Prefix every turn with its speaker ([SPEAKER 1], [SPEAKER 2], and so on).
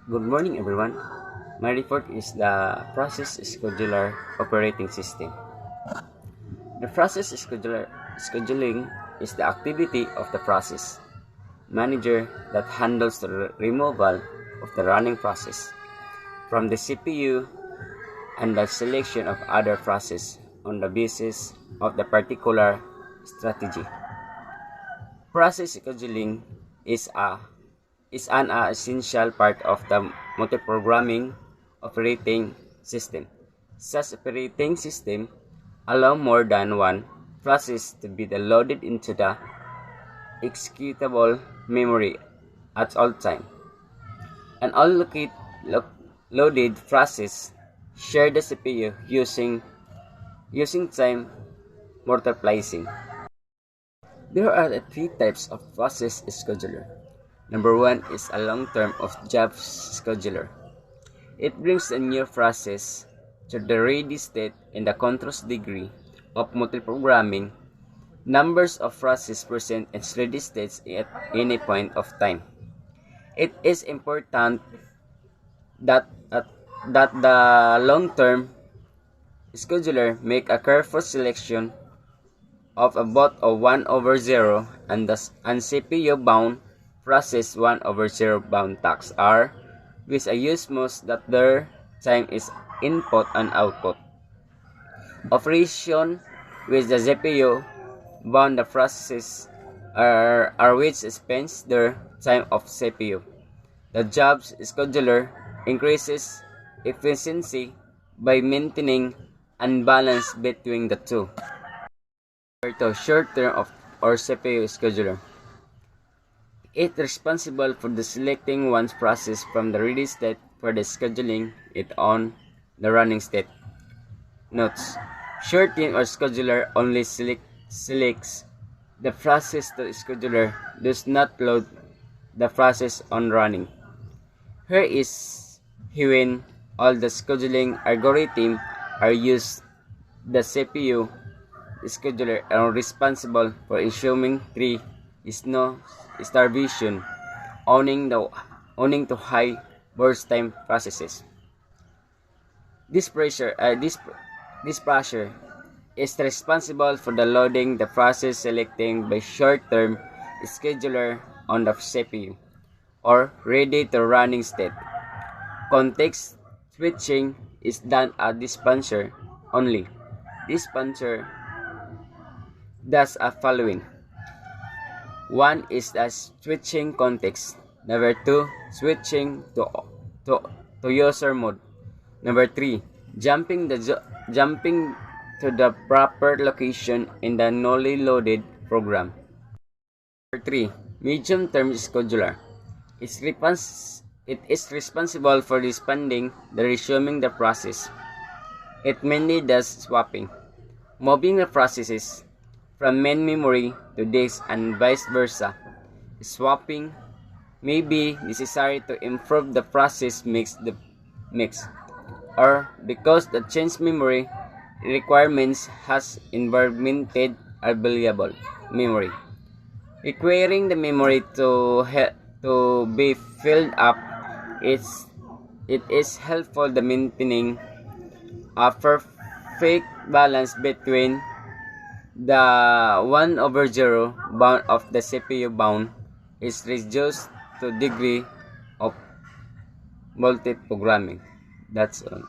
[SPEAKER 1] Good morning, everyone. My report is the process scheduler operating system. The process scheduling is the activity of the process manager that handles the removal of the running process from the CPU and the selection of other processes on the basis of the particular strategy. Process scheduling is an essential part of the multi-programming operating system. Such operating system allow more than one process to be loaded into the executable memory at all time. An loaded process share the CPU using time multiplexing. There are three types of process scheduler. Number one is a long-term of job scheduler. It brings a new process to the ready state in the control degree of multiprogramming. Numbers of processes present in ready states at any point of time. It is important that the long-term scheduler make a careful selection of both a 1 over 0 and CPU bound process 1 over 0 bound tasks are with a use most that their time is input and output. Operation with the CPU bound the processes are which spends their time of CPU. The job scheduler increases efficiency by maintaining unbalance between the two. To short-term or CPU scheduler. It is responsible for the selecting one's process from the ready state for the scheduling it on the running state. Notes: short-term or scheduler only selects the process the scheduler does not load the process on running. Here is when all the scheduling algorithms are used. The CPU scheduler are responsible for ensuring there is no starvation owing to high burst time processes. This pressure is responsible for the loading the process selecting by short-term scheduler on the CPU or ready to running state. Context switching is done at dispenser only. Dispenser does a following. One is the switching context. Number 2, switching to user mode. Number 3, jumping to the proper location in the newly loaded program. Number 3, medium-term scheduler. It is responsible for responding the resuming the process. It mainly does swapping, moving the processes from main memory to disk and vice versa. Swapping may be necessary to improve the process mix or because the change memory requirements has environmented available memory, requiring the memory to be filled up. It is helpful the maintaining a perfect balance between the 1 over 0 bound of the CPU bound is reduced to degree of multi-programming. That's all.